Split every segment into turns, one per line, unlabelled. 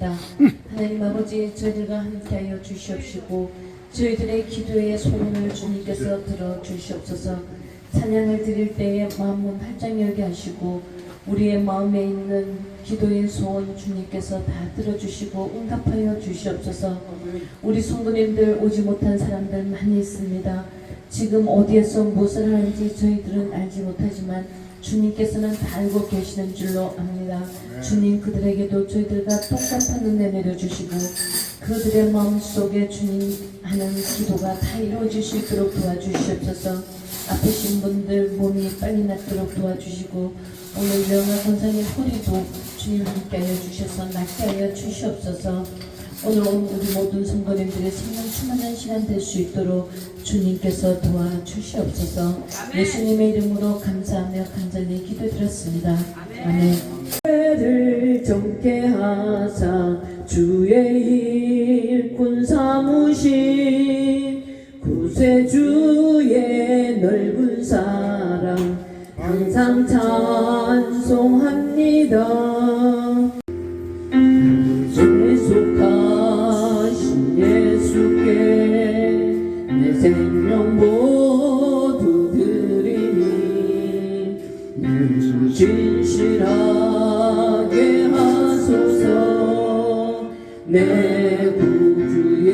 기도드렸습니다. 하나님 아버지, 저희들과 함께하여 주시옵시고 저희들의 기도의 소원을 주님께서 들어주시옵소서. 찬양을 드릴 때에 마음문 활짝 열게 하시고 우리의 마음에 있는 기도의 소원 주님께서 다 들어주시고 응답하여 주시옵소서. 우리 성도님들 오지 못한 사람들 많이 있습니다. 지금 어디에서 무엇을 하는지 저희들은 알지 못하지만 주님께서는 다 알고 계시는 줄로 압니다. 주님, 그들에게도 저희들과 똑같은 은혜 내려주시고 그들의 마음속에 주님 하는 기도가 다 이루어질 수 있도록 도와주시옵소서. 아프신 분들 몸이 빨리 낫도록 도와주시고 오늘 명아 권사님 허리도 주님 함께하여 주셔서 낫게 하여 주시옵소서. 오늘 온 우리 모든 성도님들의 생명 충만한 시간 될 수 있도록 주님께서 도와주시옵소서. 예수님의 이름으로 감사하며 간절히 기도드렸습니다. 아멘.
를 정케 하사 주의 일꾼 삼으신 구세주의 넓은 사랑 항상 찬송합니다. 계속하신 예수께 내 생명 모두 드리니 진실하게 하소서. 내 구주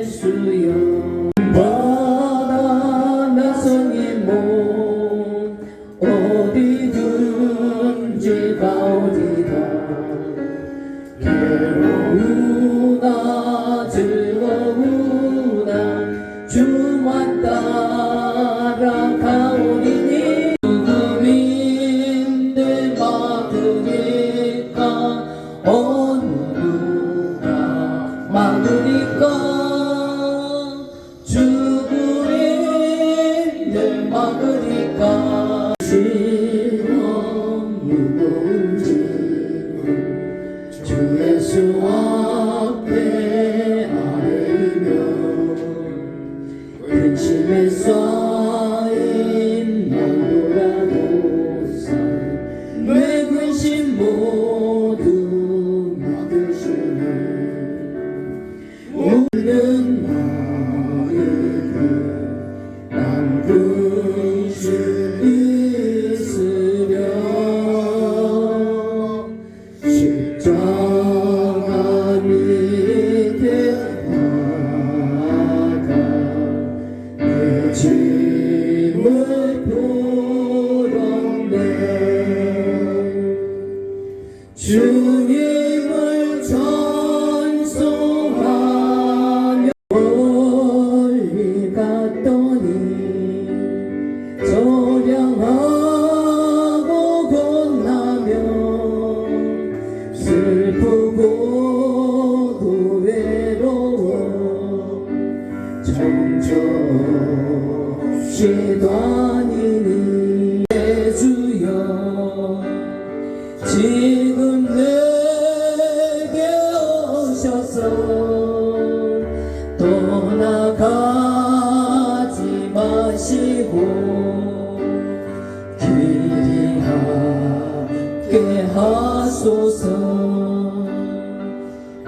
예수여, 바다 나선이 몸 어디든지 가오리다. 괴로우나 즐거우나 주만 따라가오리니 죽음인들 막으니까 어느 누가 막으니까 죽음인들 막으니까 시험 무거운 주 예수 앞에 아뢰며 근심에 쌓인 나무라도 내 근심 모두 막으시네. 우는 나에게 난 근심 있으려 십자가 밑에 나가 내 짐을 풀었네. 주님을 찬송하며 멀리 갔더니 저량하고 건나며 슬프고도 외로워 정처없이 다니니 예수여, 지금 내게 오셔서 떠나가지 마시고 길이 함께 하소서.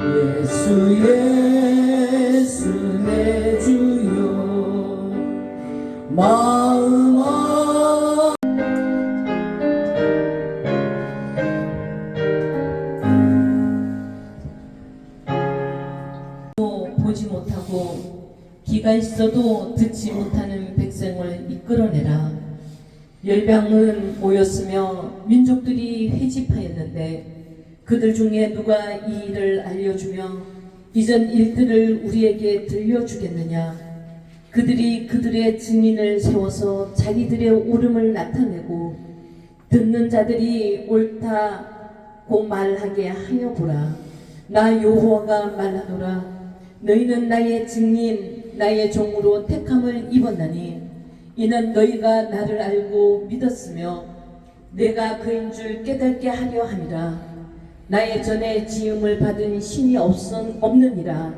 예수 예수 내 주여, 마음
보지 못하고 귀가 있어도 듣지 못하는 백성을 이끌어내라. 열방은 모였으며 민족들이 회집하였는데 그들 중에 누가 이 일을 알려주며 이전 일들을 우리에게 들려주겠느냐. 그들이 그들의 증인을 세워서 자기들의 옳음을 나타내고 듣는 자들이 옳다고 말하게 하여 보라. 나 여호와가 말하노라. 너희는 나의 증인 나의 종으로 택함을 입었나니 이는 너희가 나를 알고 믿었으며 내가 그인 줄 깨닫게 하려 함이라. 나의 전에 지음을 받은 신이 없느니라.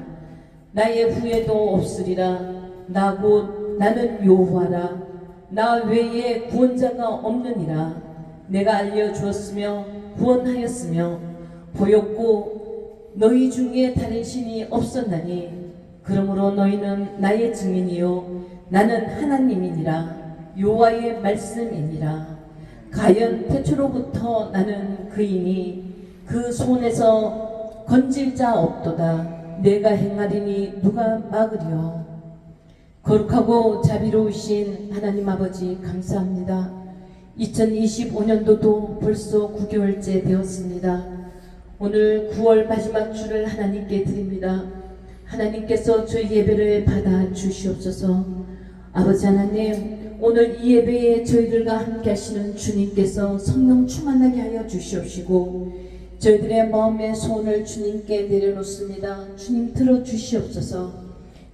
나의 후에도 없으리라. 나는 여호와라. 나 외에 구원자가 없느니라. 내가 알려주었으며 구원하였으며 보였고 너희 중에 다른 신이 없었나니 그러므로 너희는 나의 증인이요 나는 하나님이니라 여호와의 말씀이니라. 가연 태초로부터 나는 그이니 그 손에서 건질 자 없도다. 내가 행하리니 누가 막으리요. 거룩하고 자비로우신 하나님 아버지 감사합니다. 2025년도도 벌써 9개월째 되었습니다. 오늘 9월 마지막 주를 하나님께 드립니다. 하나님께서 저희 예배를 받아 주시옵소서. 아버지 하나님, 오늘 이 예배에 저희들과 함께 하시는 주님께서 성령 충만하게 하여 주시옵시고 저희들의 마음의 소원을 주님께 내려놓습니다. 주님 들어주시옵소서.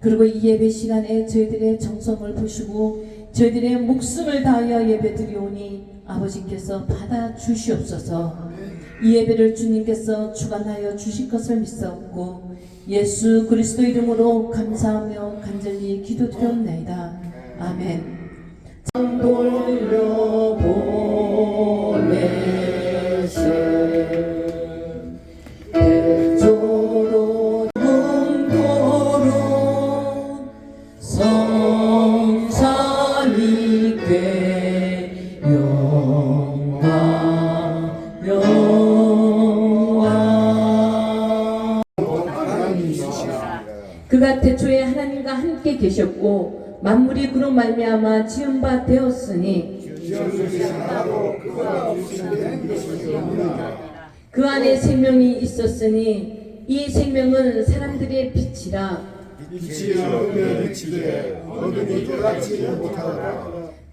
그리고 이 예배 시간에 저희들의 정성을 보시고 저희들의 목숨을 다하여 예배 드리오니 아버지께서 받아 주시옵소서. 이 예배를 주님께서 주관하여 주실 것을 믿사옵고 예수 그리스도 이름으로 감사하며 간절히 기도드렸나이다. 아멘.
돌려보내세 대조로 공고로 성산이께 영광
그가 태초에 하나님과 함께 계셨고 만물이 그로 말미암아 지은 바 되었으니 그 안에 생명이 있었으니 이 생명은 사람들의 빛이라.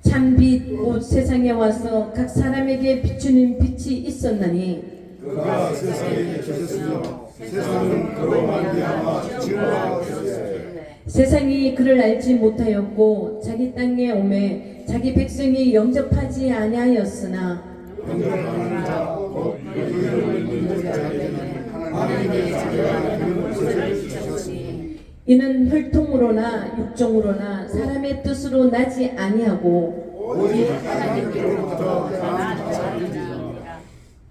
참빛 곧 세상에 와서 각 사람에게 비추는 빛이 있었나니
그가 세상에 계셨으며 세상은 그로 말미암아 지음바 되었으니
세상이 그를 알지 못하였고 자기 땅에 오매 자기 백성이 영접하지 아니하였으나
영접하는 자곧 의를 믿는 자에게는 하나님의 자녀라 이름을 주셨으니
이는 혈통으로나 육정으로나 사람의 뜻으로 나지 아니하고
오직 하나님께로부터 난 자입니다.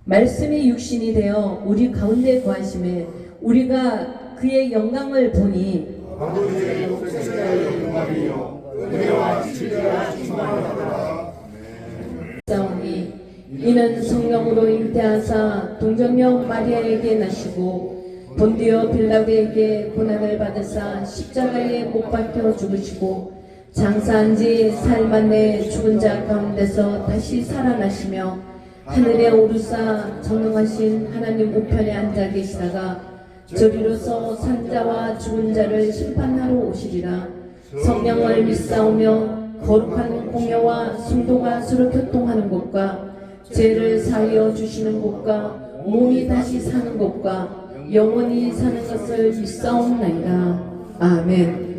말씀이 육신이 되어 우리 가운데 거하심에 우리가 그의 영광을 보니
아버지의 독생자의 영광이요 은혜와 진리가 충만하더라.
싸우니 이는 성령으로 잉태하사 동정녀 마리아에게 나시고 본디오 빌라도에게 고난을 받으사 십자가에 못 박혀 죽으시고 장사한 지 사흘 만에 죽은 자 가운데서 다시 살아나시며 하늘에 오르사 전능하신 하나님 우편에 앉아 계시다가 저리로서 산자와 죽은 자를 심판하러 오시리라. 성령을 믿사오며 거룩한 공예와 성도가 서로 교통하는 곳과 죄를 사하여 주시는 곳과 몸이 다시 사는 곳과 영원히 사는 것을 믿사옵나이다. 아멘.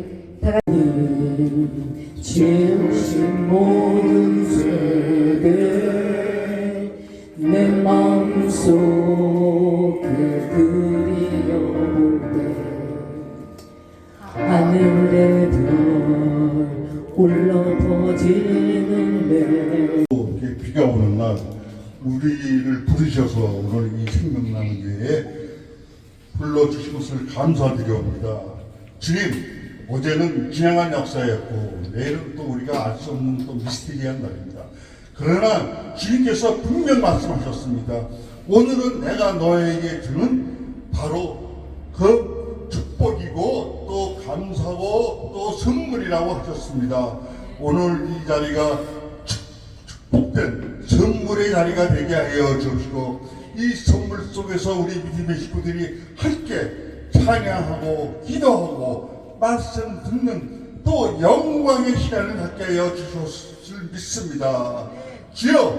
지으신 모든 세계 내 마음속에 그리워볼 때 하늘의 별 울려 퍼지는데
이렇게 비가 오는 날 우리를 부르셔서 오늘 이 생명나는 교회에 불러주신 것을 감사드려옵니다. 주님, 어제는 지나간 역사였고 내일은 또 우리가 알 수 없는 또 미스테리한 날입니다. 그러나 주님께서 분명 말씀하셨습니다. 오늘은 내가 너에게 주는 바로 그 축복이고 또 감사고 또 선물이라고 하셨습니다. 오늘 이 자리가 축복된 선물의 자리가 되게 하여 주시고 이 선물 속에서 우리 믿음의 식구들이 함께 찬양하고 기도하고 말씀 듣는 또 영광의 시간을 갖게 하여 주셨을 믿습니다. 주여,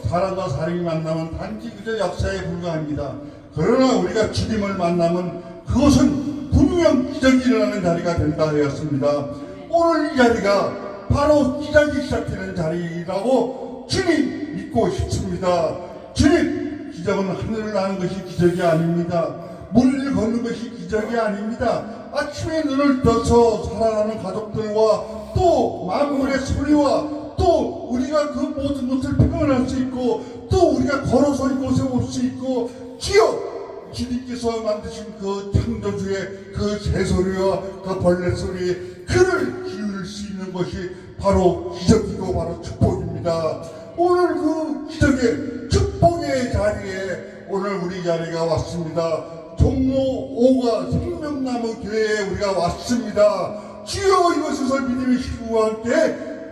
사람과 사람이 만나면 단지 그저 역사에 불과합니다. 그러나 우리가 주님을 만나면 그것은 분명 기적이 일어나는 자리가 된다 하였습니다. 오늘 이 자리가 바로 기적이 시작되는 자리라고 주님 믿고 싶습니다. 주님, 기적은 하늘을 나는 것이 기적이 아닙니다. 물을 걷는 것이 기적이 아닙니다. 아침에 눈을 떠서 살아가는 가족들과 또 만물의 소리와 또 우리가 그 모든 것을 표현할 수 있고 또 우리가 걸어서 이곳에 올 수 있고 주여 주님께서 만드신 그 창조주의 그 새소리와 그 벌레소리 그를 기울일 수 있는 것이 바로 기적이고 바로 축복입니다. 오늘 그 기적의 축복의 자리에 오늘 우리 자리가 왔습니다. 종로 5가 생명나무 교회에 우리가 왔습니다. 주여 이곳에서 믿음의 식구와 함께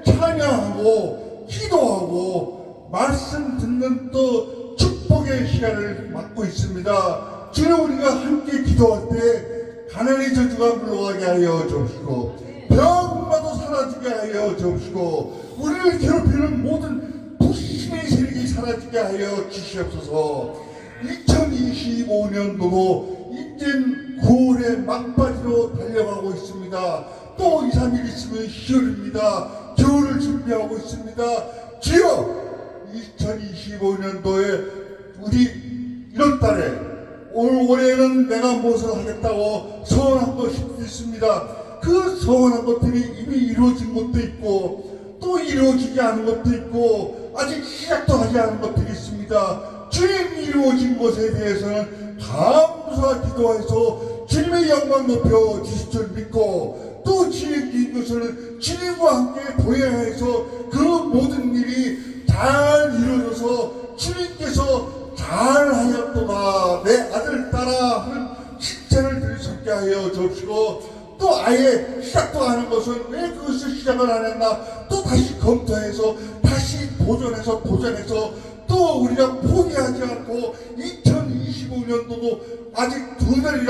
찬양하고 기도하고 말씀 듣는 또 축복의 시간을 맡고 있습니다. 주여 우리가 함께 기도할 때 가난의 저주가 물러가게 하여 주옵시고 병마도 사라지게 하여 주옵시고 우리를 괴롭히는 모든 불신의 세력이 사라지게 하여 주시옵소서. 2025년도도 이젠 9월의 막바지로 달려가고 있습니다. 또 2, 3일 있으면 10월입니다. 겨울을 준비하고 있습니다. 주여 2025년도에 우리 1월달에 올해는 내가 무엇을 하겠다고 서원한 것이 있습니다. 그 서원한 것들이 이미 이루어진 것도 있고 또 이루어지지 않은 것도 있고 아직 시작도 하지 않은 것들이 있습니다. 주님 이루어진 것에 대해서는 감사 기도해서 주님의 영광 높여 주실 줄 믿고 또 진행된 것을 주님과 함께 동행해서 그 모든 일이 잘 이루어져서 주님께서 잘하였도다 내 아들 딸아 하는 칭찬을 드릴 수 있게 하여 주시고 또 아예 시작도 하는 것은 왜 그것을 시작을 안 했나 또 다시 검토해서 다시 도전해서 또 우리가 포기하지 않고 2025년도도 아직 두 달이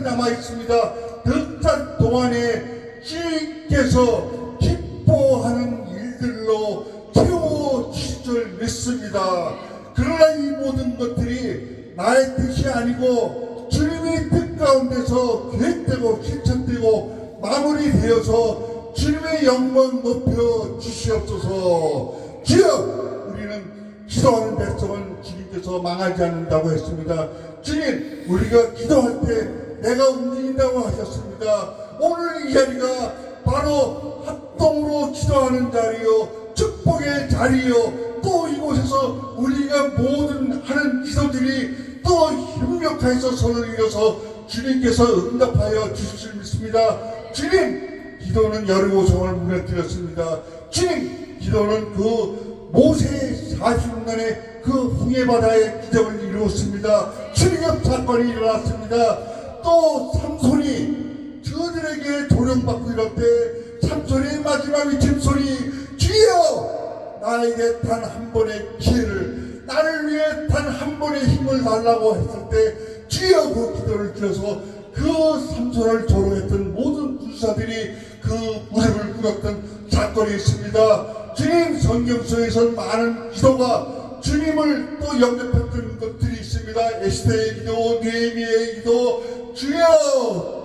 남아 있습니다. 두 달 동안에 주님께서 기뻐하는 일들로 채워주실 줄 믿습니다. 그러나 이 모든 것들이 나의 뜻이 아니고 주님의 뜻 가운데서 계획되고 실천되고 마무리되어서 주님의 영광 높여 주시옵소서. 주여 우리는 기도하는 백성은 주님께서 망하지 않는다고 했습니다. 주님 우리가 기도할 때 내가 움직인다고 하셨습니다. 오늘 이 자리가 바로 합동으로 기도하는 자리요 축복의 자리요 또 이곳에서 우리가 모든 하는 기도들이 또 협력해서 손을 이어서 주님께서 응답하여 주실 줄 믿습니다. 주님 기도는 여리고성을 무너뜨렸습니다. 주님 기도는 그 모세 40년의 그 홍해바다의 기적을 이루었습니다. 출애굽 사건이 일어났습니다. 또 삼손이 저들에게 조령받고 이럴 때 삼손의 마지막 외침소리 주여 나에게 단 한 번의 기회를 나를 위해 단 한 번의 힘을 달라고 했을 때 주여 그 기도를 들어서 그 삼손을 조롱했던 모든 군사들이 그 무릎을 꿇었던 사건이 있습니다. 주님 성경속에서는 많은 기도가 주님을 또 영접했던 것들이 있습니다. 에스더의 기도, 느헤미야의 기도, 주여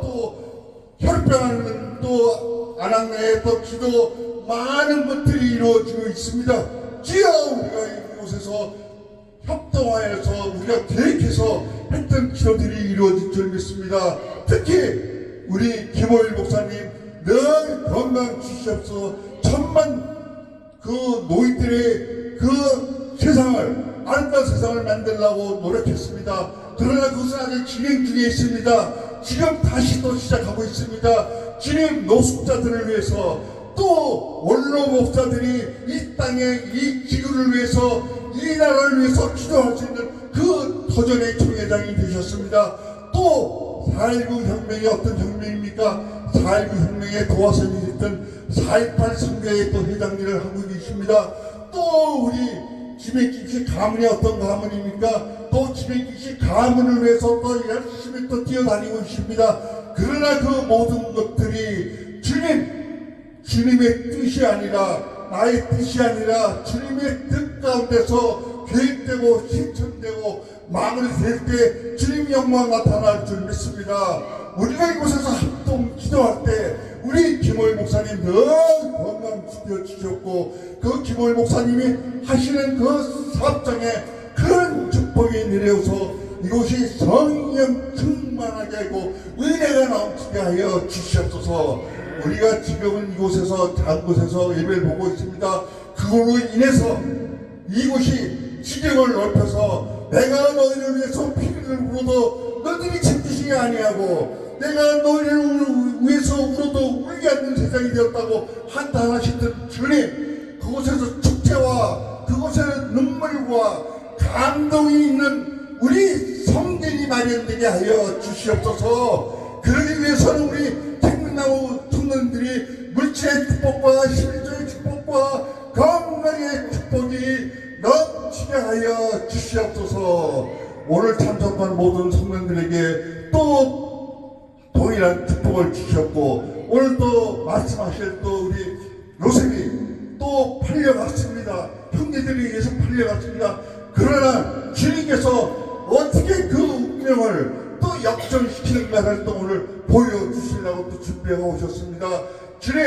또 혈병하는 또 아낙네의 또 기도 많은 것들이 이루어지고 있습니다. 주여 우리가 이곳에서 협동하여서 우리가 계획해서 했던 기도들이 이루어질 줄 믿습니다. 특히 우리 김호일 목사님 늘 건강 주시옵소서. 천만 그 노인들의 그 세상을 아름다운 세상을 만들려고 노력했습니다. 그러나 그것은 아직 진행 중에 있습니다. 지금 다시 또 시작하고 있습니다. 주님 노숙자들을 위해서 또 원로 목사들이 이 땅에 이 지구를 위해서 이 나라를 위해서 기도할 수 있는 그 도전의 총회장이 되셨습니다. 또 4.19 혁명이 어떤 혁명입니까? 4.19 혁명에 도와서 일했던 4.18 선교의 또 회장님을 하고 계십니다. 또 우리 지메기씨 가문이 어떤 가문입니까? 또 지메기씨 가문을 위해서 또 열심히 또 뛰어다니고 있습니다. 그러나 그 모든 것들이 주님의 뜻이 아니라 나의 뜻이 아니라 주님의 뜻 가운데서 계획되고 실천되고 마무리될 때 주님 영광 나타날 줄 믿습니다. 우리가 이곳에서 합동 기도할 때 우리 김호일 목사님 늘 건강 지켜주셨고 그 김호일 목사님이 하시는 그 사업장에 큰 축복이 내려서 이곳이 성령 충만하게 하고 은혜가 넘치게 하여 주시옵소서. 우리가 지금은 이곳에서 작은 곳에서 예배를 보고 있습니다. 그걸로 인해서 이곳이 지경을 넓혀서 내가 너희를 위해서 피를 피를 울어도 너희들이 챙기시지 아니하고 내가 너희를 위해서 울어도 울지 않는 세상이 되었다고 한탄하시던 주님, 그곳에서 축제와 그곳에는 눈물과 감동이 있는 우리 성전이 마련되게 하여 주시옵소서. 그러기 위해서는 우리 생명나무 청년들이 물질의 축복과 실존의 축복과 건강의 축복이 넘치게 하여 주시옵소서. 오늘 참석한 모든 성도들에게 또 동일한 축복을 주셨고, 오늘 또 말씀하실 또 우리 요셉이 또 팔려갔습니다. 형제들에 의해서 팔려갔습니다. 그러나 주님께서 어떻게 그 운명을 또 역전시키는가를 또 오늘 보여주시려고 또 준비하고 오셨습니다. 주님,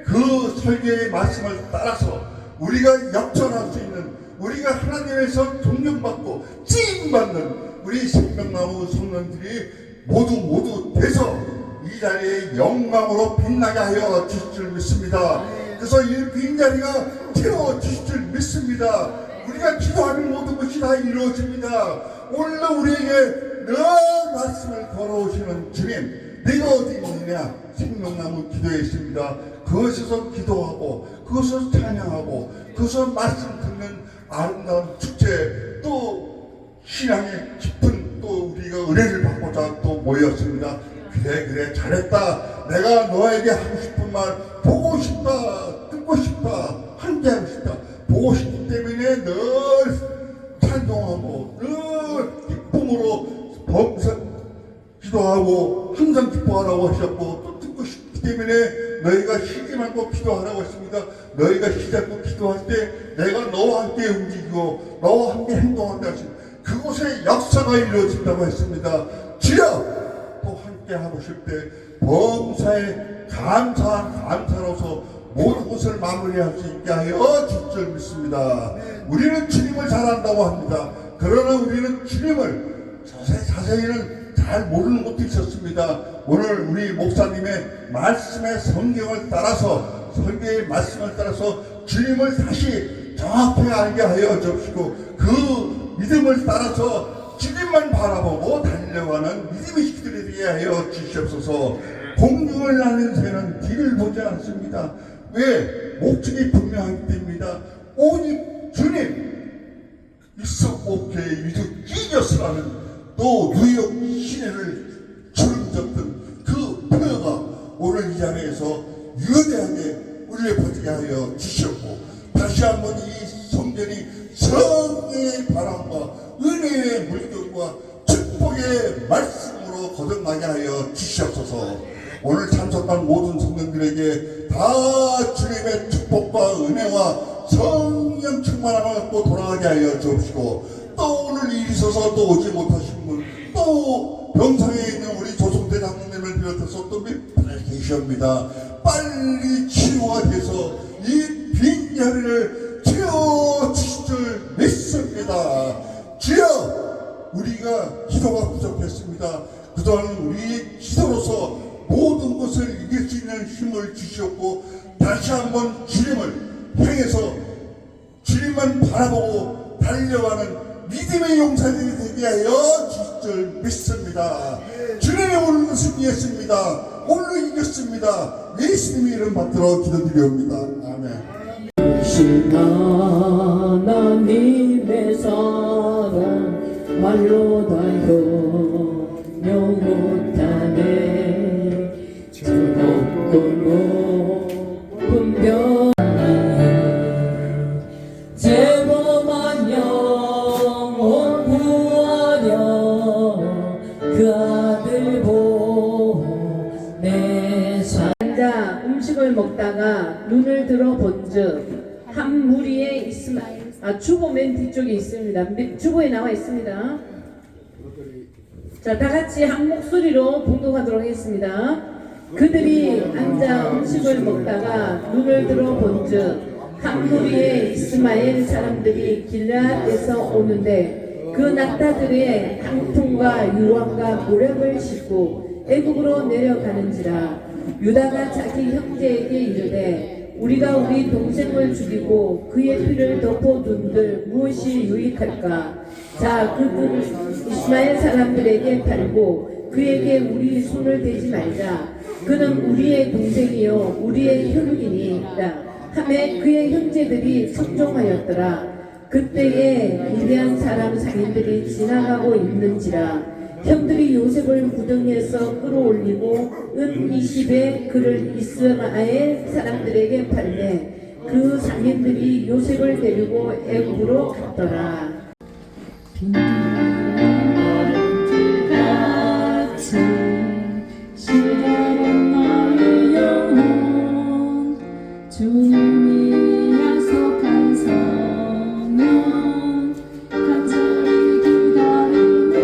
그 설교의 말씀을 따라서 우리가 역전할 수 있는, 우리가 하나님에서 존경받고 칭받는 우리 생명나무 성도들이 모두 돼서 이 자리에 영광으로 빛나게 하여 주실 줄 믿습니다. 그래서 이 빈자리가 채워 주실 줄 믿습니다. 우리가 기도하는 모든 것이 다 이루어집니다. 오늘도 우리에게 늘 말씀을 걸어오시는 주님, 내가 어디 있느냐? 생명나무 기도에 있습니다. 그것에서 기도하고, 그것에서 찬양하고, 그것에서 말씀 듣는 아름다운 축제, 또 신앙의 깊은 또 우리가 은혜를 받고자 또 모였습니다. 그래 잘했다. 내가 너에게 하고 싶은 말 보고 싶다, 듣고 싶다, 함께하고 싶다. 보고 싶기 때문에 늘 찬송하고 늘 기쁨으로 범사 기도하고 항상 기뻐하라고 하셨고, 또 듣고 싶기 때문에 너희가 쉬지 말고 기도하라고 했습니다. 너희가 쉬지 않고 기도할 때 내가 너와 함께 움직이고 너와 함께 행동한다 하십니다. 그곳에 역사가 이루어진다고 했습니다. 주여, 또 함께 하고 싶을 때 범사에 감사로서 모든 것을 마무리할 수 있게 하여 주실 줄 믿습니다. 우리는 주님을 잘 안다고 합니다. 그러나 우리는 주님을 자세히는 잘 모르는 것도 있었습니다. 오늘 우리 목사님의 말씀의 성경을 따라서, 성경의 말씀을 따라서 주님을 다시 정확히 알게 하여 주시고, 그 믿음을 따라서 주님만 바라보고 달려가는 믿음의 식들이 되게 하여 주시옵소서. 공중을 나는 새는 뒤를 보지 않습니다. 왜? 목적이 분명하기 때문입니다. 오직 주님, 일석오케 유득 끼녀스라는 또 뉴욕 시내를 주름잡던 그 표어가 오늘 이 자리에서 유대하게 울려 퍼지게 하여 주셨고, 다시 한번 이 성전이 성령의 바람과 은혜의 물결과 축복의 말씀으로 거듭나게 하여 주시옵소서. 오늘 참석한 모든 성도들에게 다 주님의 축복과 은혜와 성령 충만함을 갖고 돌아가게 하여 주옵시고, 또 오늘 일이 있어서 또 오지 못하신 분, 또 병상에 있는 우리 조성대 장로님을 비롯해서 또 몇 분이 계십니다. 빨리 치유가 돼서 이 빈자리를 채워주실 줄 믿습니다. 주여, 우리가 기도가 부족했습니다. 그동안 우리 기도로서 모든 것을 이길 수 있는 힘을 주셨고, 다시 한번 주님을 향해서 주님만 바라보고 달려가는 믿음의 용사들이 되게 하여 주실 줄 믿습니다. 주님의 오늘 것을 이겼습니다. 오늘 이겼습니다. 예수님의 이름 받들어 기도드리옵니다. 아멘.
신 하나님의 사랑 말로 다 효명 못하네. 즐겁고 높은 별 제범한 영혼 구하려 그 아들 보내사.
앉아 음식을 먹다가 눈을 들어 본즉 한 무리에 있으면, 주보 맨 뒤쪽에 있습니다. 주보에 나와 있습니다. 자, 다 같이 한 목소리로 봉독하도록 하겠습니다. 그들이 앉아 음식을 먹다가 눈을 들어 본즉 한 무리의 이스마엘 사람들이 길르앗에서 오는데, 그 낙타들의 항통과 유황과 모략을 싣고 애국으로 내려가는지라. 유다가 자기 형제에게 이르되 우리가 우리 동생을 죽이고 그의 피를 덮어둔들 무엇이 유익할까? 자, 그들 이스마엘 사람들에게 팔고 그에게 우리 손을 대지 말자. 그는 우리의 동생이요 우리의 혈육이니라 하매 그의 형제들이 성종하였더라. 그때에 위대한 사람 상인들이 지나가고 있는지라 형들이 요셉을 무덤에서 끌어올리고 은 20에 그를 이스마엘 사람들에게 팔매 그 상인들이 요셉을 데리고 애굽으로 갔더라.
시달은 나의 영혼 주님이 약속한 성령 간절히 기다리네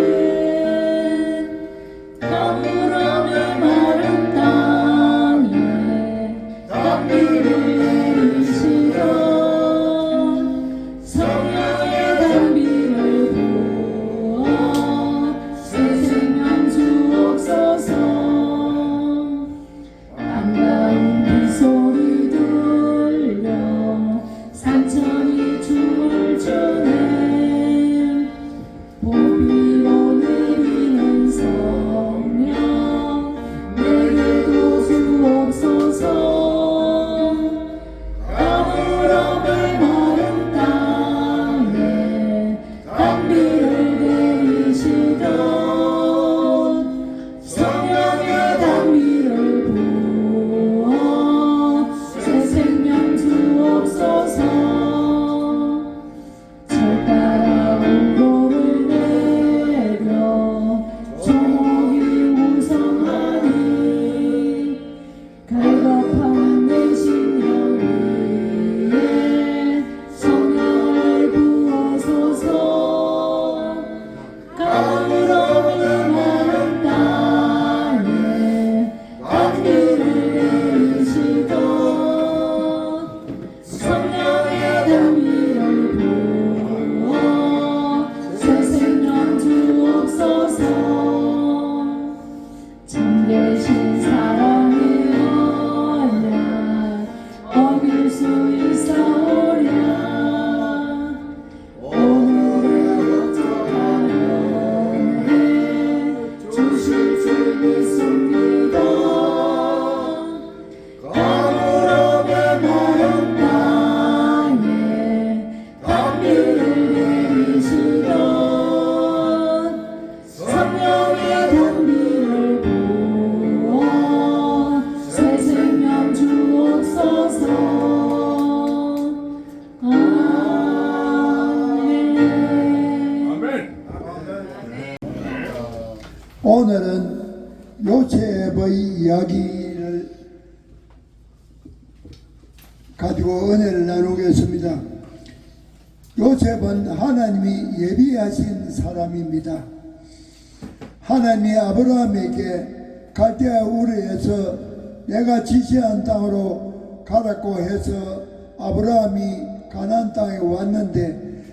가물함의 마른 땅에 단비를 내리시던 성령의 단비를 부어 새 생명 주옵소서. 반가운 그 소리 들려 산천이 춤을 추네 보비로 내리는 성령 내게도 주옵소서. 가물함의 마른 땅에 단비를 내리시던 성령의 단비를 부어 새 생명 주옵소서. 절 따라 우로를 내려 조목이 우성하니 갈급한 내 심령 위에 성령을 부어소서. 가물없는 마른 땅에 단비를 내리시던 성령의 단비를 부어 새 생명 주옵소서. 참되신 사랑의 언약 어길 수 있사오랴 오늘의 어떡하려네 주실 줄 믿습니다. 가물함의 마른 땅에 단비를 내리시던 성령의 단비를 부어 새 생명 주옵소서. 아멘.
오늘은 요셉의 이야기를 가지고 은혜를 나누겠습니다. 요셉은 하나님이 예비하신 사람입니다. 하나님이 아브라함에게 갈대아 우르에서 내가 지시한 땅으로 가라고 해서 아브라함이 가나안 땅에 왔는데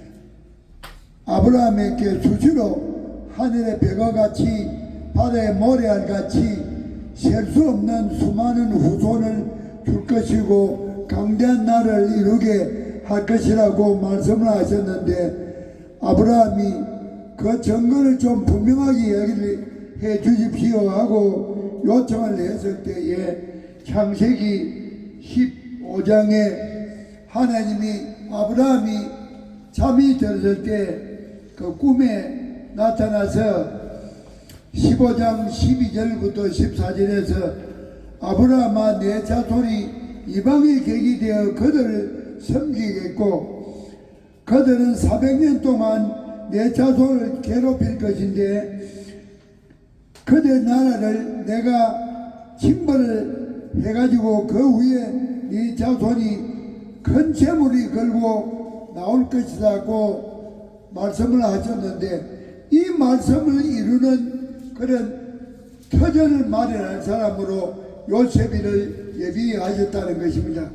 아브라함에게 수시로 하늘의 벽과 같이 바다의 모래알 같이 셀 수 없는 수많은 후손을 줄 것이고 강대한 나라를 이루게 할 것이라고 말씀을 하셨는데 아브라함이 그 증거를 좀 분명하게 얘기를 해 주십시오 하고 요청을 했을 때에 창세기 15장에 하나님이 아브라함이 잠이 들었을 때 그 꿈에 나타나서 15장 12절부터 14절에서 아브라함아 내 자손이 이방의 객이 되어 그들을 섬기겠고 그들은 400년 동안 내 자손을 괴롭힐 것인데 그들 나라를 내가 징벌을 해가지고 그 위에 네 자손이 큰 재물이 걸고 나올 것이라고 말씀을 하셨는데 이 말씀을 이루는 그런 터전을 마련한 사람으로 요셉이를 예비하셨다는 것입니다.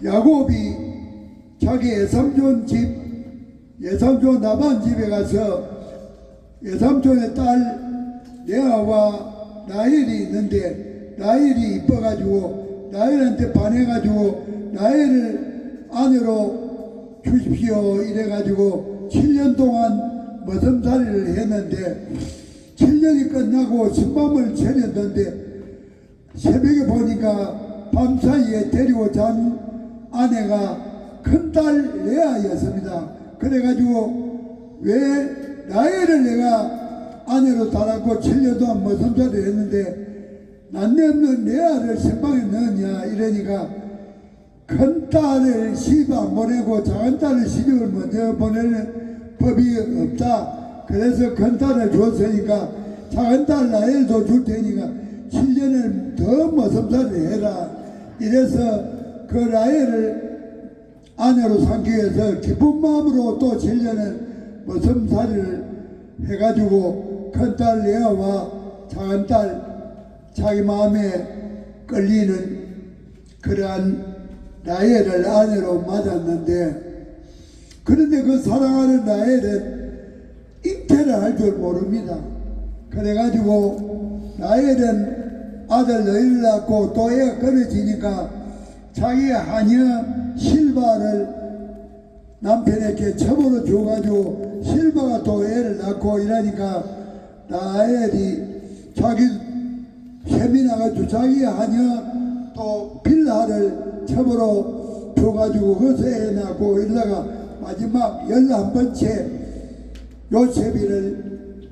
야곱이 자기 예삼촌 나반 집에 가서 예삼촌의 딸 레아와 라헬이 있는데 라헬이 이뻐가지고 라헬한테 반해가지고 라헬을 아내로 주십시오 이래가지고 7년 동안 머슴살이를 했는데 7년이 끝나고 신밤을 차렸는데 새벽에 보니까 밤사이에 데리고 잔 아내가 큰딸 레아였습니다. 그래가지고 왜 라헬을 내가 아내로 달았고 7년 동안 머슴살이를 했는데 난내없는 레아를 신방에 넣었냐 이러니까 큰딸을 시집 안 보내고 작은딸을 시집을 먼저 보내는 법이 없다. 그래서 큰딸을 줬으니까 작은딸 라헬도 줄 테니까 7년을 더 머슴살이를 해라. 이래서 그 라헬을 아내로 삼기 위해서 기쁜 마음으로 또 7년을 머슴살이를 해가지고 큰딸 레아와 작은딸 자기 마음에 끌리는 그러한 라헬을 아내로 맞았는데, 그런데 그 사랑하는 라헬은 잉태를 할 줄 모릅니다. 그래가지고 라헬은 아들 너희를 낳고 또 애가 끊어지니까 자기 하녀 실바를 남편에게 첩으로 줘가지고 실바가 또 애를 낳고 이러니까 라헬이 자기 셈이 나가지고 자기 하녀 또 빌하를 첩으로 줘가지고 거기서 애 낳고 이러다가 마지막 11번째 요셉이를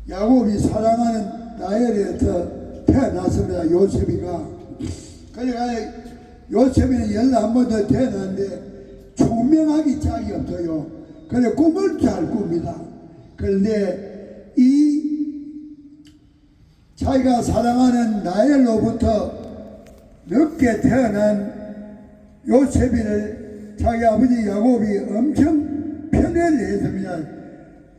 야곱이 사랑하는 라헬에서 태어났습니다. 요셉이가. 그러니까 요셉이는 11번째 태어났는데 총명하기 짝이 없어요. 그래 꿈을 잘 꿉니다. 그런데 이 자기가 사랑하는 라헬로부터 늦게 태어난 요셉이를 자기 아버지 야곱이 엄청 편애를 했습니다.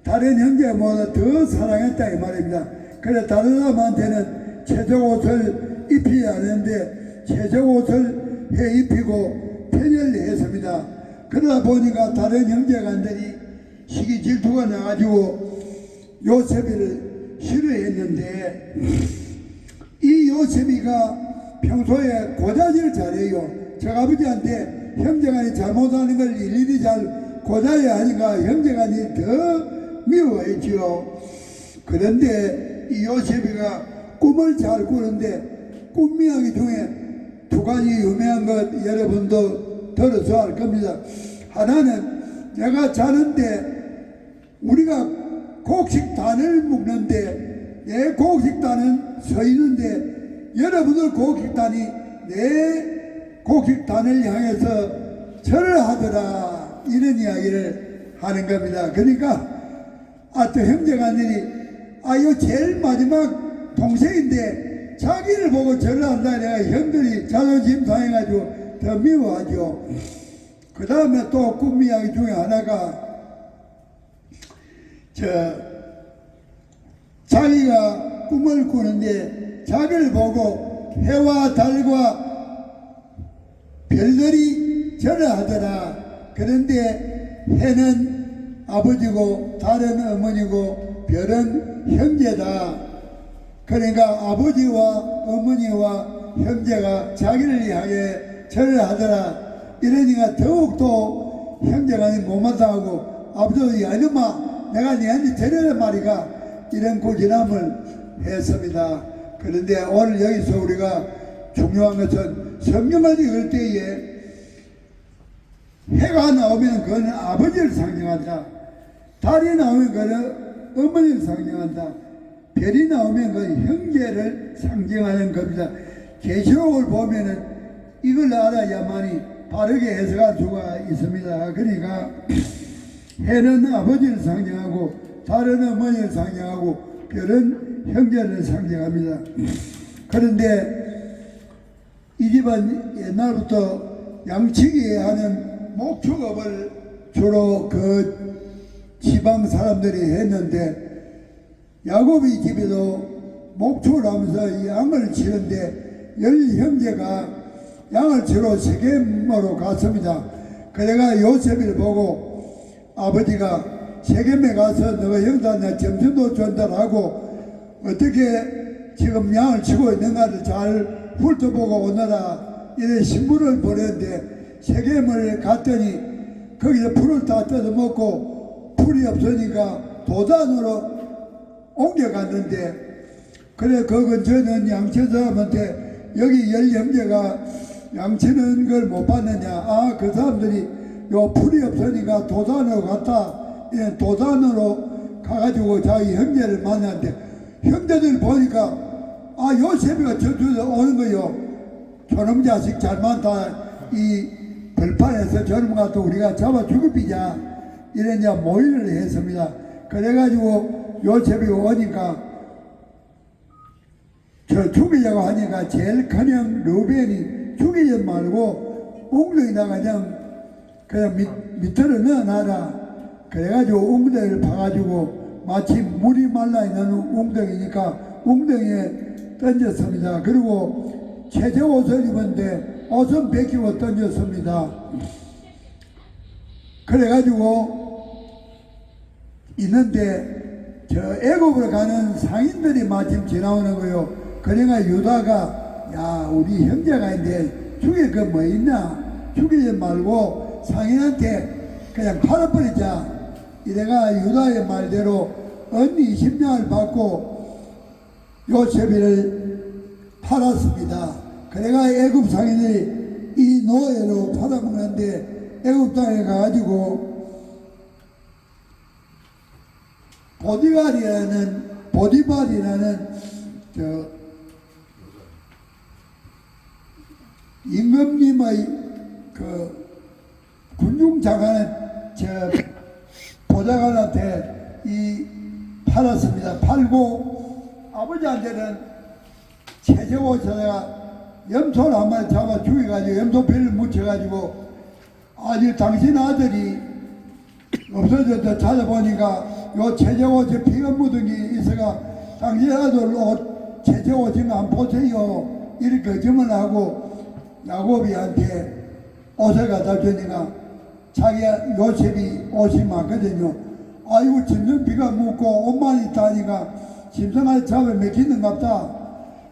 다른 형제보다 더 사랑했다 이 말입니다. 그래 다른 사람한테는 채적옷을 입히지 않았는데 채적옷을 해 입히고 편애를 했습니다. 그러다 보니까 다른 형제간들이 시기 질투가 나가지고 요셉이를 싫어했는데 이 요셉이가 평소에 고자질을 잘해요. 저 아버지한테 형제간이 잘못하는 걸 일일이 잘 고자야 하니까 형제간이 더 미워했지요. 그런데 이 요셉이가 꿈을 잘 꾸는데 꿈 이야기 중에 두 가지 유명한 것 여러분도 들어서 알 겁니다. 하나는 내가 자는데 우리가 곡식단을 묶는데 내 곡식단은 서 있는데 여러분들 곡식단이 내 곡식단을 향해서 절을 하더라 이런 이야기를 하는 겁니다. 그러니까 또 형제간들이 이 제일 마지막 동생인데 자기를 보고 절을 한다 내가 형들이 자존심 상해가지고 더 미워하죠. 그 다음에 또 꿈 이야기 중에 하나가 자기가 꿈을 꾸는데 자기를 보고 해와 달과 별들이 절을 하더라. 그런데 해는 아버지고 달은 어머니고 별은 형제다. 그러니까 아버지와 어머니와 형제가 자기를 향해 절을 하더라. 이러니까 더욱더 형제간이 못마땅하고 아버지도 야 이놈아 내가 니한테 절하란 말이가 이런 고지람을 했습니다. 그런데 오늘 여기서 우리가 중요한 것은 성경을 읽을 때에 해가 나오면 그거는 아버지를 상징한다. 달이 나오면 그거는 어머니를 상징한다. 별이 나오면 그건 형제를 상징하는 겁니다. 계시록을 보면은 이걸 알아야만이 바르게 해석할 수가 있습니다. 그러니까 해는 아버지를 상징하고 달은 어머니를 상징하고 별은 형제를 상징합니다. 그런데 이 집은 옛날부터 양치기 하는 목축업을 주로 그 지방 사람들이 했는데 야곱의 집에도 목축을 하면서 양을 치는데 10형제가 양을 치러 세겜으로 갔습니다. 그래가 요셉을 보고 아버지가 세겜에 가서 너가 형들한테 점심도 전달하고 어떻게 지금 양을 치고 있는가를 잘 훑어보고 오너라 이래 신문을 보냈는데 세겜을 갔더니 거기서 풀을 다 뜯어먹고 풀이 없으니까 도단으로 옮겨갔는데, 그래 그 근처는 양치 사람한테 여기 열 형제가 양치는 걸 못 봤느냐, 아 그 사람들이 요 풀이 없으니까 도단으로 갔다, 예, 도단으로 가가지고 자기 형제를 만났는데, 형제들 보니까 아 요셉이가 저쪽에서 오는 거요, 저놈 자식 잘 많다, 이 벌판에서 저놈 같은 우리가 잡아 죽이자 이랬냐 모의를 했습니다. 그래가지고 요셉이 오니까 저 죽이려고 하니까 제일 큰형 루벤이 죽이지 말고 웅덩이다가 그냥 밑으로 넣어놔라. 그래가지고 웅덩이를 파가지고 마치 물이 말라있는 웅덩이니까 웅덩이에 던졌습니다. 그리고 채제 옷을 입었는데 옷은 벗기고 던졌습니다. 그래가지고 있는데 저 애굽으로 가는 상인들이 마침 지나오는 거요. 그러니까 유다가 야 우리 형제가 있는데 죽일 거 뭐 있나, 죽이지 말고 상인한테 그냥 팔아버리자. 이래가 유다의 말대로 은 20냥을 받고 요셉이를 팔았습니다. 그래가 애굽 상인이 이 노예로 팔아먹는데 애굽 땅에 가가지고 보디발이라는 저 임금님의 그 군중 장관의 저 보좌관한테 이 팔았습니다. 팔고 아버지한테는 채제옷에다가 염소를 한 마리 잡아 죽여가지고 염소피를 묻혀가지고 아주 당신 아들이 없어져서 찾아보니까 요 채제옷에 피가 묻은 게 있어가 당신 아들 옷 채제옷인 거 안 보세요 이렇게 거짓말 하고 야곱이한테 옷을 갖다 주니까 자기가 요셉이 옷이 많거든요. 아이고 짐승 피가 묻고 옷만 있다니까 짐승한테 잡아 먹히는갑다.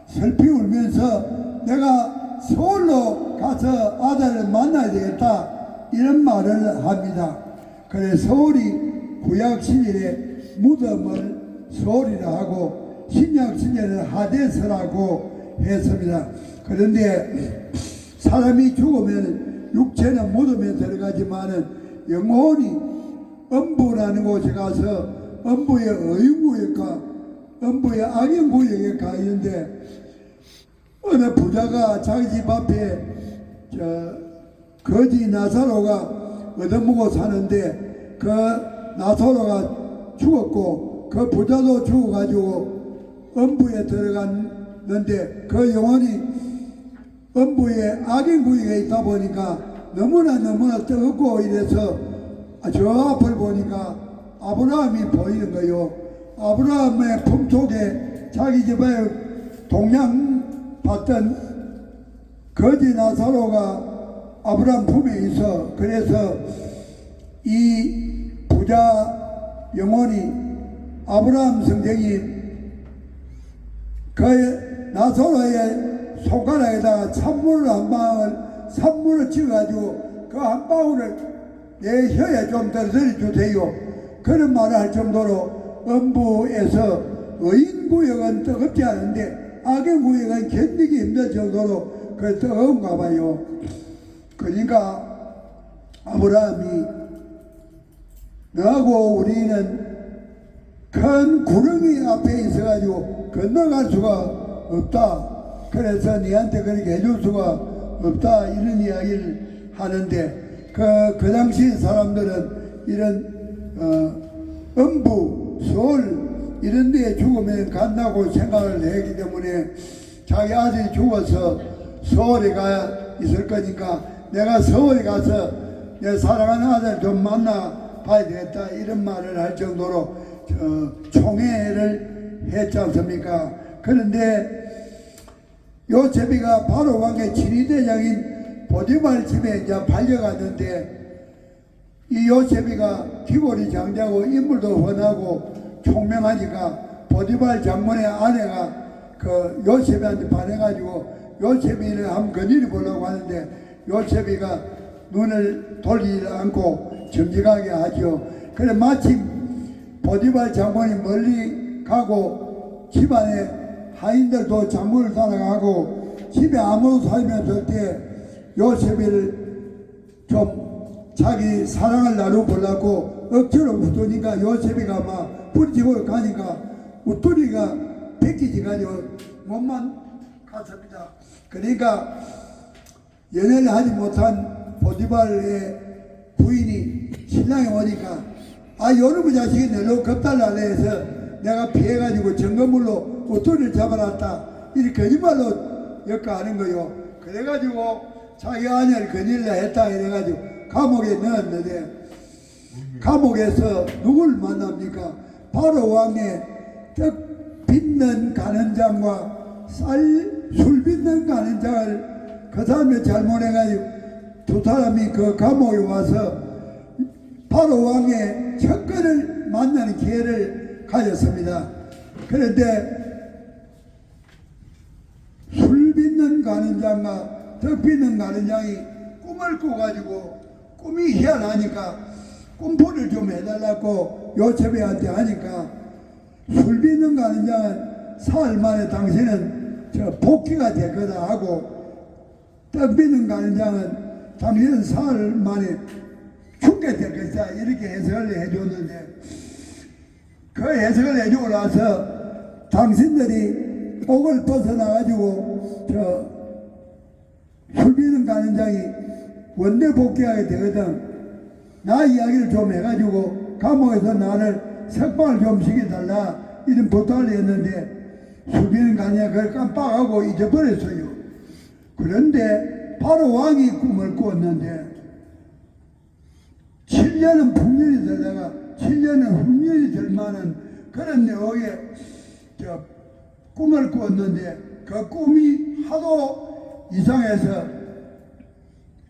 슬피 울면서 내가 서울로 가서 아들을 만나야 되겠다 이런 말을 합니다. 그래 서울이 구약 시절에 무덤을 서울이라 하고 신약 시절에 하데스라고 했습니다. 그런데 사람이 죽으면 육체는 무덤에 들어가지만은 영혼이 음부라는 곳에 가서 음부의 의구역과 음부의 악인구역에 가 있는데, 어느 부자가 자기 집 앞에 거지 나사로가 얻어먹어 사는데 그 나사로가 죽었고 그 부자도 죽어가지고 음부에 들어갔는데 그 영혼이 음부에 악인 구역에 있다 보니까 너무나 뜨겁고 이래서 저 앞을 보니까 아브라함이 보이는 거요. 아브라함의 품속에 자기 집에 동양 받던 거지 나사로가 아브라함 품에 있어. 그래서 이 부자 영혼이 아브라함 성경이 그 나사로의 손가락에다가 산물을 치어가지고 그 한 방울을 내 혀에 좀 떨어뜨려 주세요. 그런 말을 할 정도로 음부에서 의인구역은 뜨겁지 않은데 악인구역은 견디기 힘들 정도로 그 뜨거운가 봐요. 그러니까 아브라함이 너하고 우리는 큰 구렁이 앞에 있어가지고 건너갈 수가 없다. 그래서 니한테 그렇게 해줄 수가 없다. 이런 이야기를 하는데 그 당시 사람들은 이런 음부, 서울 이런 데에 죽으면 간다고 생각을 했기 때문에 자기 아들이 죽어서 서울에 가 있을 거니까 내가 서울에 가서 내 사랑하는 아들 좀 만나 봐야 되겠다 이런 말을 할 정도로 총회를 했지 않습니까? 그런데 요셉이가 바로 왕의 지휘대장인 보디발 집에 이제 발려갔는데 이 요셉이가 귀골이 장자고 인물도 훤하고 총명하니까 보디발 장군의 아내가 그 요셉이한테 반해가지고 요셉이를 한번 건드려 보려고 하는데 요셉이가 눈을 돌리지 않고 정직하게 하죠. 그래 마침 보디발 장군이 멀리 가고 집안에 하인들도 장군을 따라가고 집에 아무도 살면 절대 요셉을 좀 자기 사랑을 나누고보려고 억지로 웃더니까 요셉이가 막 부리집으로 가니까 웃돌이가 벗기지가지고 몸만 갔습니다. 그러니까 연애를 하지 못한 보디발의 부인이 신랑이 오니까 요놈의 자식이 내로 겁달라네 해서 내가 피해가지고 점검물로 웃돌이를 잡아놨다 이렇게 거짓말로 엮어하는 거요. 그래가지고 자기 아내를 거닐라 했다 이래가지고 감옥에 넣었는데 감옥에서 누굴 만납니까? 바로 왕의 떡 빚는 간원장과 술 빚는 간원장을 그 사람이 잘못해가지고 두 사람이 그 감옥에 와서 바로 왕의 척근을 만나는 기회를 가졌습니다. 그런데 술 빚는 간원장과 떡 빚는 간원장이 꿈을 꿔가지고 꿈이 희한하니까 꿈풀이를 좀 해달라고 요셉이한테 하니까 술 빚는 간원장은 사흘 만에 당신은 복귀가 될 거다 하고 떡 빚는 간원장은 당신은 사흘 만에 죽게 될 것이다 이렇게 해석을 해줬는데 그 해석을 해주고 나서 당신들이 옥을 벗어나가지고 술 빚는 간원장이 원내 복귀하게 되거든. 나 이야기를 좀 해가지고 감옥에서 나를 석방을 좀 시켜달라 이런 부탁을 했는데 술 빚는 간원장이 그걸 깜빡하고 잊어버렸어요. 그런데 바로 왕이 꿈을 꿨는데 7년은 풍년이 들다가 7년은 흉년이 될 만한 그런 내용의 꿈을 꿨는데 그 꿈이 하도 이상해서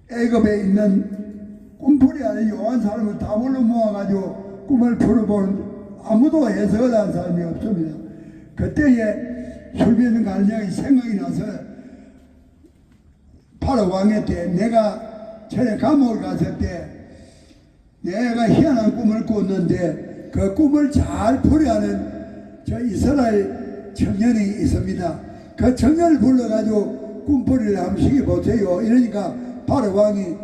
애굽에 있는 꿈풀이 아닌 요한 사람을 다 불러 모아가지고 꿈을 풀어보는 아무도 해석을 한 사람이 없습니다. 그때에 술 빚는 간원장이 생각이 나서 바로 왕한테 내가 전에 감옥을 갔을 때 내가 희한한 꿈을 꿨는데 그 꿈을 잘 풀이하는 이스라엘 청년이 있습니다. 그 청년을 불러가지고 꿈풀이를 한번 시켜보세요. 이러니까 바로 왕이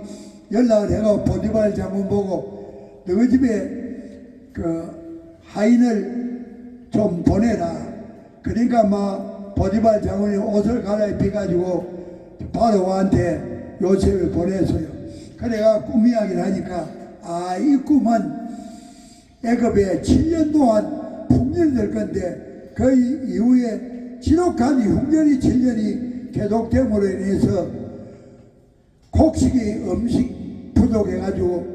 연락을 해가 보디발 장군 보고 너희 집에 그 하인을 좀 보내라. 그러니까 막 보디발 장군이 옷을 갈아입혀가지고 바로 왕한테 요셉을 보냈어요. 그래가 꿈 이야기를 하니까 이 꿈은 애굽에 7년 동안 풍년이 될 건데 그 이후에 지독한 흉년이 7년이 계속됨으로 인해서 곡식이 음식 부족해가지고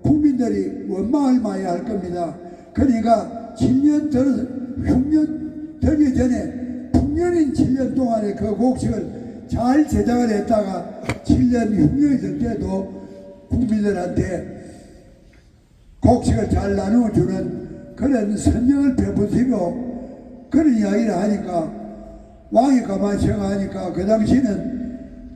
국민들이 원망을 많이 할 겁니다. 그러니까 7년 들어서 흉년 되기 전에 풍년인 7년 동안에 그 곡식을 잘 제작을 했다가 7년 흉년이 될 때도 국민들한테 곡식을 잘 나누어주는 그런 선정을 베푸시고 그런 이야기를 하니까 왕이 가만히 생각하니까 그 당시는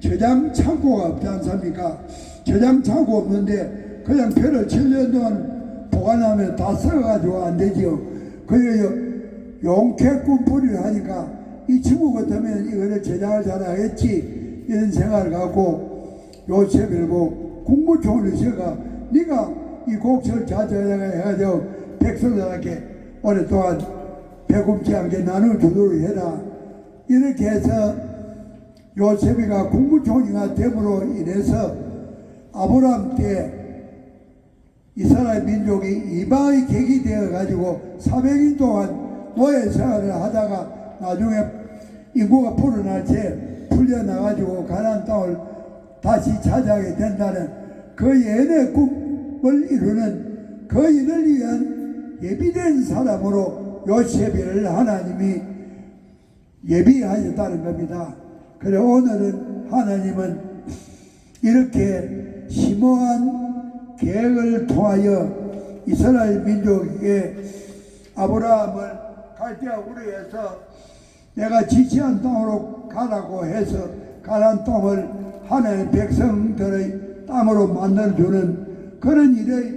저장 창고가 없지 않습니까? 저장 창고 없는데 그냥 표를 7년 동안 보관하면 다 썩어가지고 안 되지요. 그래서 용케 꿈풀이를 하니까 이 친구 같으면 이거를 제작을 잘하겠지 이런 생각을 갖고 요셉을 보고 국무총리 씨가 네가 이 곡식을 자제하다가 해가지고 백성들에게 오랫동안 배굶지 않게 나눠주도록 해라. 이렇게 해서 요셉이가 국무총리가 됨으로 인해서 아브라함 때 이스라엘 민족이 이방의 객이 되어가지고 400일 동안 노예 생활을 하다가 나중에 인구가 불어날 때 풀려나가지고 가나안 땅을 다시 차지하게 된다는 그 예언의 꿈을 이루는 그 일을 위한 예비된 사람으로 요셉을 하나님이 예비하셨다는 겁니다. 그래 오늘은 하나님은 이렇게 심오한 계획을 통하여 이스라엘 민족에게 아브라함을 갈대아 우르에서 내가 지시한 땅으로 가라고 해서 가나안 땅을 하나님의 백성들의 땅으로 만들어주는 그런 일의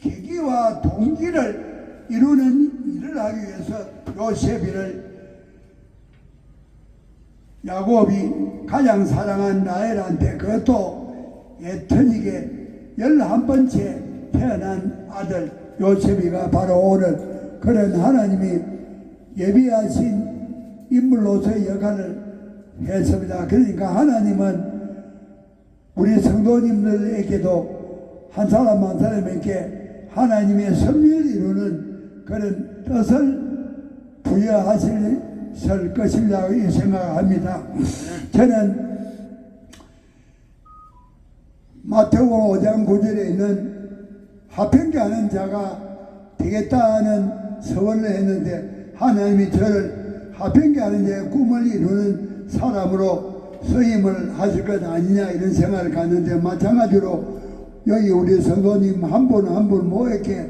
계기와 동기를 이루는 일을 하기 위해서 요셉이를 야곱이 가장 사랑한 라헬한테, 그것도 애터니게 11번째 태어난 아들 요셉이가 바로 오늘 그런 하나님이 예비하신 인물로서의 역할을 했습니다. 그러니까 하나님은 우리 성도님들에게도 한 사람 한 사람에게 하나님의 섭리를 이루는 그런 뜻을 부여하실 것이라고 생각합니다. 저는 마태복음 5장 9절에 있는 화평케하는 자가 되겠다는 서원을 했는데, 하나님이 저를 화평케하는 자의 꿈을 이루는 사람으로 쓰임을 하실 것 아니냐, 이런 생각을 갖는데, 마찬가지로 여기 우리 성도님 한 분 한 분 모에게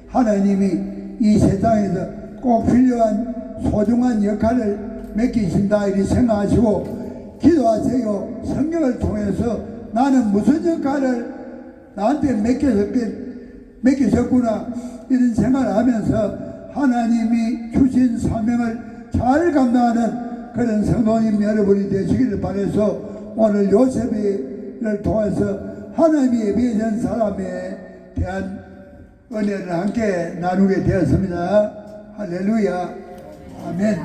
하나님이 이 세상에서 꼭 필요한 소중한 역할을 맡기신다, 이렇게 생각하시고 기도하세요. 성경을 통해서 나는 무슨 역할을 나한테 맡기셨구나, 이런 생각을 하면서 하나님이 주신 사명을 잘 감당하는 그런 성도님 여러분이 되시기를 바라서 오늘 요셉을 통해서 하나님이 예비한 사람에 대한 은혜를 함께 나누게 되었습니다. 할렐루야. 아멘.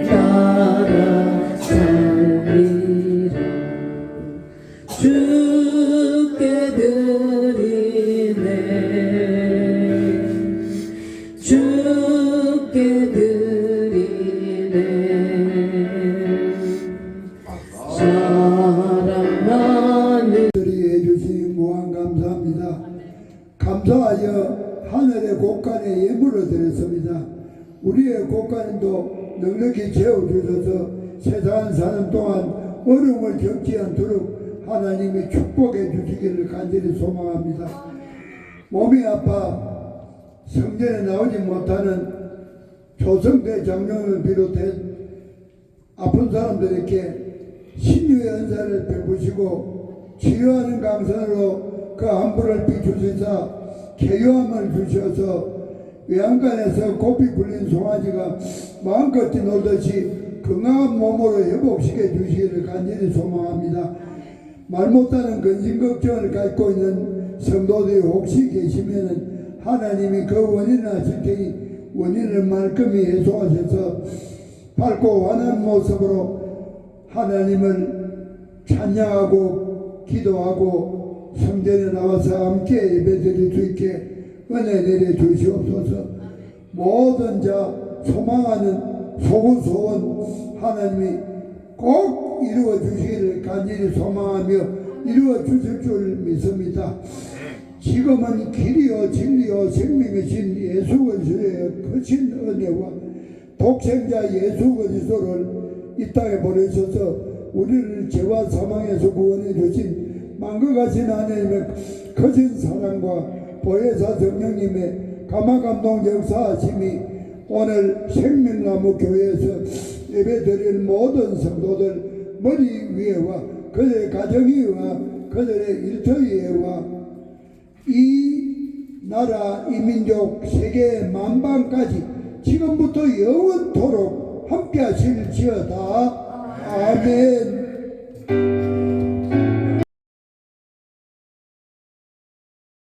나라 살리라 주께 드리네 주께 드리네 사랑하는
들이 해주신 무한 감사합니다. 감사하여 하늘의 곳간에 예물을 드렸습니다. 우리의 곳간도 넉넉히 채워주셔서 세상 사는 동안 어려움을 겪지 않도록 하나님이 축복해 주시기를 간절히 소망합니다. 몸이 아파 성전에 나오지 못하는 조성대 장로를 비롯해 아픈 사람들에게 신유의 은사를 베푸시고 치료하는 강선으로 그 안부를 비추시사 쾌유함을 주셔서 외양간에서 고삐 굴린 송아지가 마음껏 뛰놀듯이 건강한 몸으로 회복시켜 주시기를 간절히 소망합니다. 말 못하는 근심 걱정을 갖고 있는 성도들이 혹시 계시면 하나님이 그 원인을 아실 테니 원인을 말끔히 해소하셔서 밝고 환한 모습으로 하나님을 찬양하고 기도하고 성전에 나와서 함께 예배드릴 수 있게 은혜 내려 주시옵소서. 모든 자 소망하는 소원 하나님이 꼭 이루어 주시기를 간절히 소망하며 이루어 주실 줄 믿습니다. 지금은 길이요 진리요 생명이신 예수 그리스도의 크신 은혜와 독생자 예수 그리스도를 이 땅에 보내셔서 우리를 죄와 사망에서 구원해 주신 만국하신 하나님의 크신 사랑과 보혜사 성령님의 감화감동 역사하심이 오늘 생명나무 교회에서 예배드릴 모든 성도들 머리 위에와 그들의 가정 위에와 그들의 일터위에와 이 나라 이 민족 세계 만방까지 지금부터 영원토록 함께 하실지어다. 아멘.